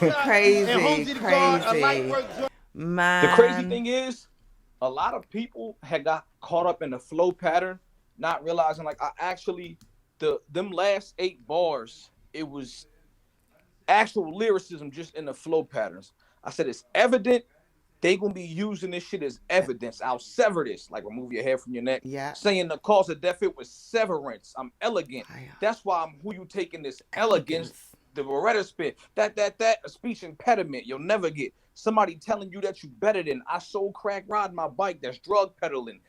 And Crazy, Holmzie Da God, a crazy. Liteworks joint. The crazy Man. thing is, a lot of people had got caught up in the flow pattern, not realizing like I actually them last 8 bars, it was actual lyricism just in the flow patterns. I said it's evident they gonna be using this shit as evidence. I'll sever this, like remove your hair from your neck, Yeah. saying the cause of death it was severance. I'm elegant. Fire. That's why I'm who you taking this elegance. Elegance. The Beretta spit, that a speech impediment you'll never get. Somebody telling you that you better than I sold crack riding my bike. That's drug peddling.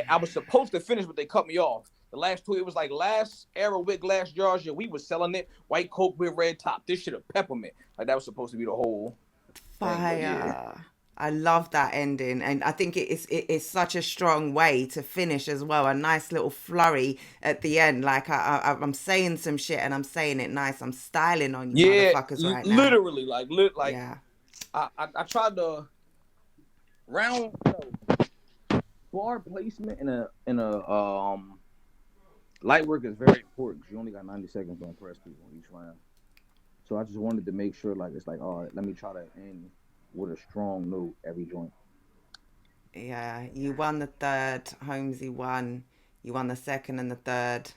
I was supposed to finish, but they cut me off. The last two, it was like last era with glass jars. Yeah, we was selling it. White Coke with red top. This shit a peppermint. Like that was supposed to be the whole thing. But yeah. Fire. I love that ending, and I think it is such a strong way to finish as well. A nice little flurry at the end, like I'm saying some shit and I'm saying it nice. I'm styling on you, Yeah, motherfuckers, right now. literally, like Yeah, I tried to round bar placement in a light work is very important because you only got 90 seconds to impress people each round. So I just wanted to make sure like it's like all right, let me try to end with a strong note every joint. yeah. You won the third. Holmzie won. You won the second and the third.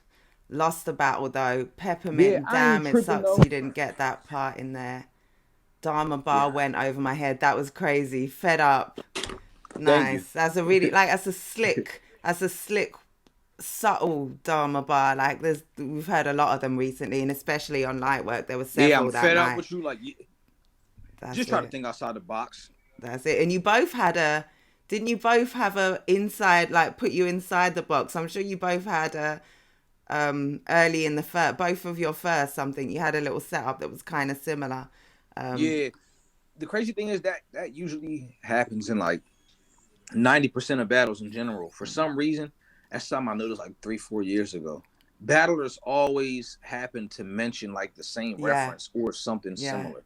Lost the battle though. Yeah, Peppermint. I ain't Damn, it tripping sucks though. you didn't get that part in there. Dharma bar Yeah, went over my head. That was crazy. Fed up. thank you. Nice. That's a really like that's a slick. That's a slick subtle Dharma bar. Like we've heard a lot of them recently, and especially on Lightwork, there were Yeah, I'm several that fed up night. with you. Like, That's just try to it. think outside the box. That's it. And you both had a. Didn't you both have a inside like put you inside the box? I'm sure you both had a early in the first both of your first something. You had a little setup that was kind of similar. Um, Yeah, the crazy thing is that that usually happens in like 90% of battles in general. For some reason, that's something I noticed like 3, 4 years ago. Battlers always happen to mention like the same yeah, reference or something yeah. similar.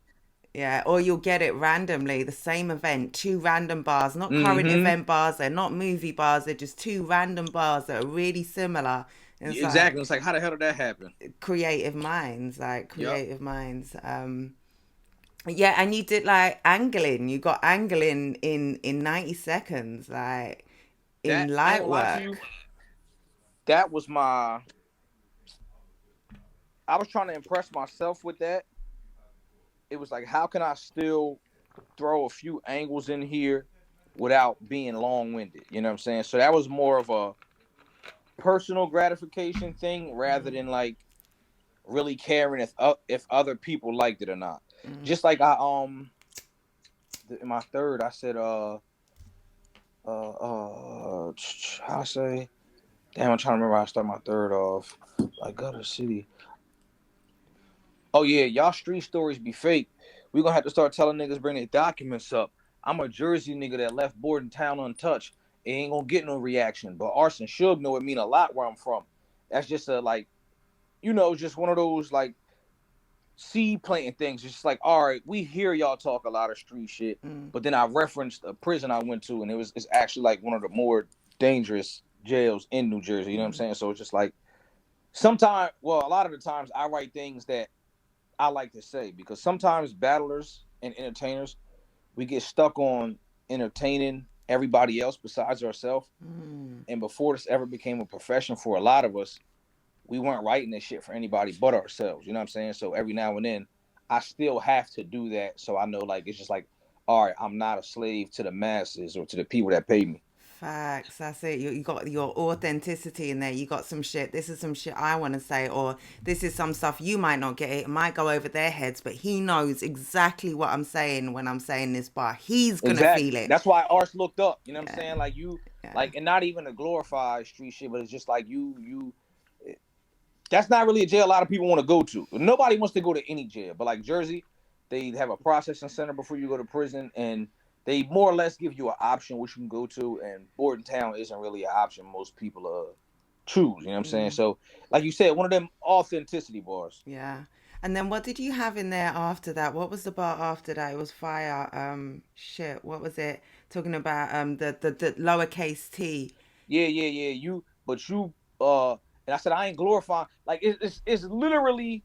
Yeah, or you'll get it randomly, the same event, two random bars, not current Mm-hmm. event bars, they're not movie bars, they're just two random bars that are really similar. And it's Exactly. It's like like, how the hell did that happen? creative minds, like Yep. creative minds. Yeah, and you did like angling. You got angling in 90 seconds, like in That I ain't light gonna lie to work. you. That was my. I was trying to impress myself with that. It was like, how can I still throw a few angles in here without being long winded? You know what I'm saying? So that was more of a personal gratification thing rather than like really caring if other people liked it or not. Mm. Just like in my third I said how I say damn I'm trying to remember how I start my third off. Like gutter city. Oh yeah, y'all street stories be fake. We gonna have to start telling niggas bring their documents up. I'm a Jersey nigga that left Bordentown untouched. It ain't gonna get no reaction. But Arson Suge know it mean a lot where I'm from. That's just a like, just one of those like seed planting things. It's just like, all right, we hear y'all talk a lot of street shit, Mm. but then I referenced a prison I went to, and it's actually like one of the more dangerous jails in New Jersey. You know what I'm Mm. saying? So it's just like sometimes, well, a lot of the times I write things that I like to say because sometimes battlers and entertainers we get stuck on entertaining everybody else besides ourselves. Mm. And before this ever became a profession for a lot of us, we weren't writing this shit for anybody but ourselves. You know what I'm saying? So every now and then, I still have to do that. So I know, like, it's just like, all right, I'm not a slave to the masses or to the people that pay me. Facts. That's it. You got your authenticity in there. You got some shit. This is some shit I want to say, or this is some stuff you might not get. It might go over their heads, but he knows exactly what I'm saying when I'm saying this bar. He's gonna feel Exactly. it. That's why Arts looked up. You know what I'm Yeah, saying? Like you, yeah. like, and not even a glorified street shit, but it's just like that's not really a jail a lot of people want to go to. Nobody wants to go to any jail, but like Jersey, they have a processing center before you go to prison, and they more or less give you an option which you can go to. And Bordentown isn't really an option most people choose. You know what I'm saying? Mm, So, like you said, one of them authenticity bars. yeah. And then what did you have in there after that? What was the bar after that? It was fire. Shit. What was it? Talking about the lowercase t. Yeah, yeah, yeah. And I said I ain't glorifying. Like it's literally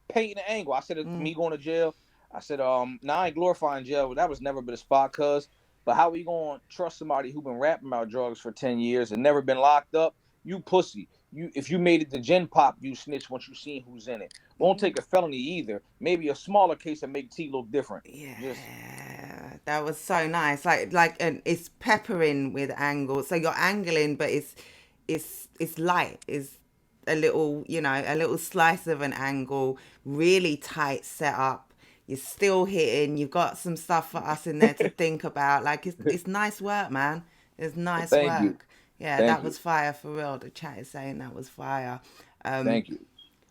painting an angle. I said it's Mm, me going to jail. I said, now I ain't glorifying jail. That was never been a spot, cuz. But how we gonna trust somebody who been rapping about drugs for 10 years and never been locked up? You pussy. If you made it to Gen Pop, you snitch once you seen who's in it. Won't take a felony either. Maybe a smaller case that make T look different. Just Yeah, that was so nice. And it's peppering with angle. So you're angling, but it's light. It's a little, a little slice of an angle. Really tight setup. You're still hitting. You've got some stuff for us in there to think about. Like it's nice work, man. It's nice thank you. work. Yeah, Thank that you. was fire for real. The chat is saying that was fire. Thank you.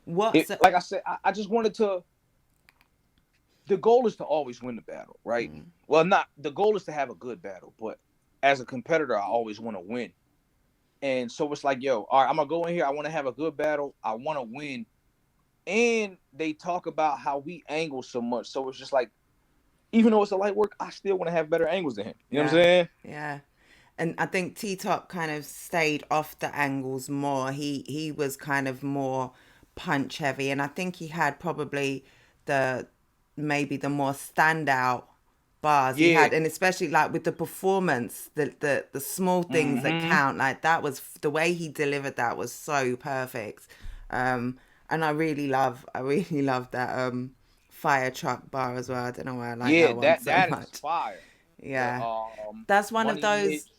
What's Like I said, I just wanted to. The goal is to always win the battle, right? Well, not the goal is to have a good battle, but as a competitor, I always want to win. And so it's like, yo, all right, I'm gonna go in here. I want to have a good battle. I want to win. And they talk about how we angle so much. So it's just like, even though it's a light work, I still want to have better angles than him. You know what I'm saying? Yeah. And I think T-Top kind of stayed off the angles more. He was kind of more punch heavy, and I think he had probably the maybe the more standout bars he Yeah. had, and especially like with the performance, the small things that count. Like that was the way he delivered. That was so perfect. And I really love that fire truck bar as well. I don't know why I like Yeah, that one so that is much. fire. The Yeah, that's one of Money Mitch. those.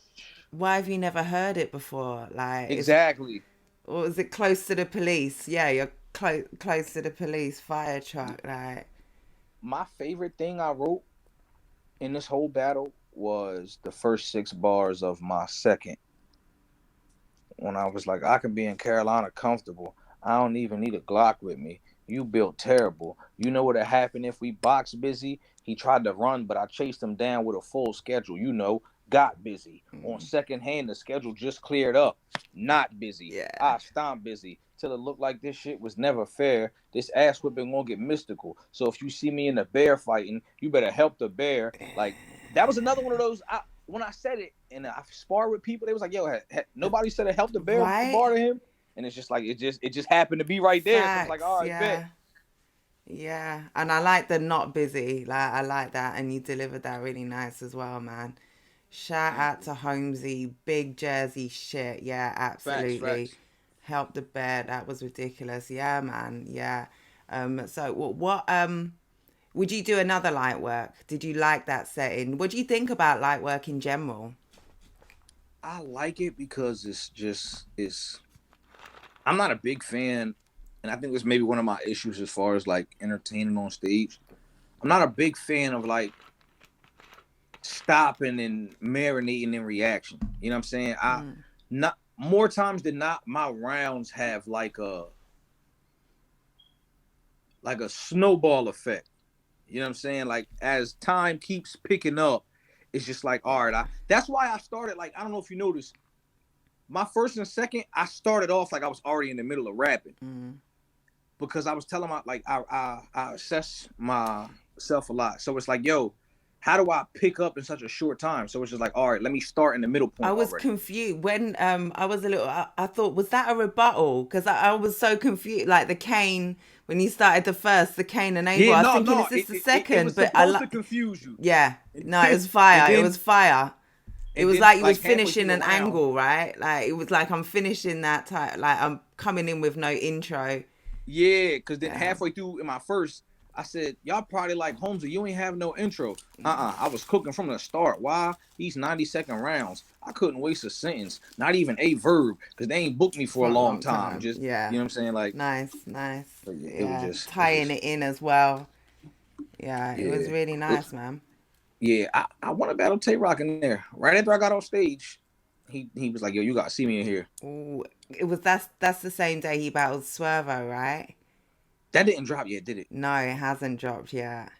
Why have you never heard it before? Like, Exactly. or is it close to the police? Yeah, you're close to the police. Fire truck, like. My favorite thing I wrote in this whole battle was the first 6 bars of my second. When I was like, I can be in Carolina comfortable. I don't even need a Glock with me. You built terrible. You know what'd happen if we box busy? He tried to run, but I chased him down with a full schedule. Got busy. On second hand, the schedule just cleared up. Not busy. Yeah. I stomped busy till it looked like this shit was never fair. This ass whipping won't get mystical. So if you see me in the bear fighting, you better help the bear. Like, that was another one of those. When I said it and I sparred with people, they was like, "Yo, nobody said to help the bear Right? bar to him," and it's just like it just happened to be right there. So it's like, Facts. all right, bet. Yeah. Yeah. And I like the not busy. Like I like that, and you delivered that really nice as well, man. Shout Thank out you. to Holmzie, big Jersey shit. Yeah, Facts, absolutely. facts. Help the bear. That was ridiculous. Yeah, man. Yeah. So what would you do another light work? Did you like that setting? What do you think about light work in general? I like it because it's. I'm not a big fan, and I think this may be one of my issues as far as like entertaining on stage. I'm not a big fan of like stopping and marinating in reaction. You know what I'm saying? I not more times than not, my rounds have like a snowball effect. You know what I'm saying? Like as time keeps picking up, it's just like, all right, that's why I started, like, I don't know if you noticed, my first and second, I started off like I was already in the middle of rapping. Because I was telling my, like, I assess myself a lot. So it's like, yo, how do I pick up in such a short time? So it's just like, all right, let me start in the middle I point was already. confused when I was a little. I thought, was that a rebuttal? Because I was so confused. Like the cane when you started the cane and Abel. Yeah, I was no, thinking, no, is this the it second? was But I supposed to like. confuse you. Yeah, And, no, it was and fire. It then, was fire. It and was then like you was like halfway through finishing the an round, angle, right? Like it was like I'm finishing that type. Like I'm coming in with no intro. yeah, because then Yeah. halfway through in my first, I said, y'all probably like, Holmzie, you ain't have no intro. I was cooking from the start. Why? These 90-second rounds. I couldn't waste a sentence, not even a verb, because they ain't booked me for For a a long long time. time. Just, Yeah. you know what I'm saying? Like, Nice, nice. but yeah, Yeah. it's Tying just, it in as well. Yeah, it was yeah. really nice, man. Yeah, I want to battle Tay Rock in there. Right after I got off stage, he was like, yo, you got to see me in here. Ooh, that's the same day he battled Swervo, right? That didn't drop yet, did it? No, it hasn't dropped yet.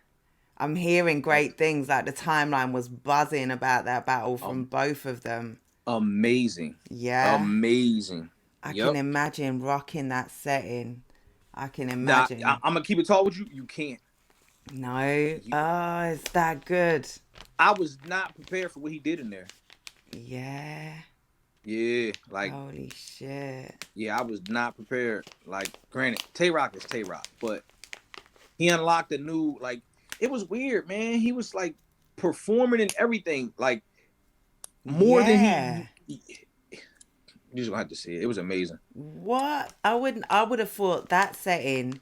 I'm hearing great things. Like the timeline was buzzing about that battle from Um, both of them. amazing. Yeah, Amazing. I can Yep. imagine rocking that setting. I can Nah, imagine. I'm gonna keep it tall with you. You can't. No, You, oh, it's that good. I was not prepared for what he did in there. Yeah. Yeah, like, Holy shit. yeah, I was not prepared. Like, granted, Tay Rock is Tay Rock, but he unlocked a new, like, it was weird, man. He was like performing and everything, like more than Yeah. you just gonna have to see it. It was amazing. What? I would have thought that setting,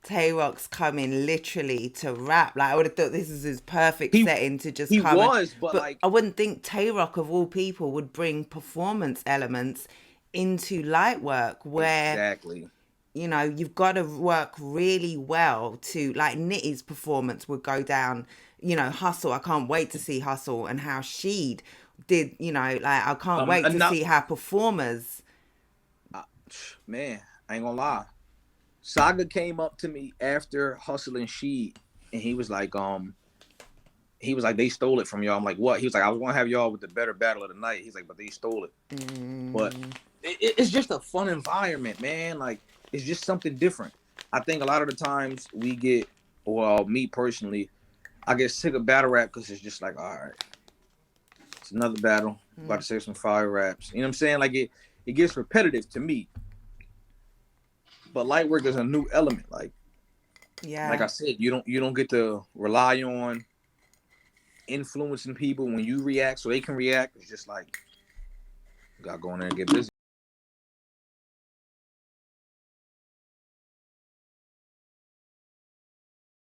Tay Rock's coming literally to rap. Like I would have thought this is his perfect He setting to just he come and, was, but but like I wouldn't think Tay Rock of all people would bring performance elements into light work where, exactly. you know, you've got to work really well to, like, Nitty's performance would go down, you know, Hustle. I can't wait to see Hustle and how she did, you know, like, I can't wait to Not see how performers. man, I ain't gonna lie. Saga came up to me after Hustle and She, and he was like, they stole it from y'all. I'm like, what? He was like, I was gonna have y'all with the better battle of the night. He's like, but they stole it. But it's just a fun environment, man. Like, it's just something different. I think a lot of the times we get, well, me personally, I get sick of battle rap because it's just like, all right, it's another battle. About to say some fire raps. You know what I'm saying? Like it gets repetitive to me. But light work is a new element. Like Yeah. I said, you don't get to rely on influencing people when you react so they can react. It's just like, you gotta go in there and get busy.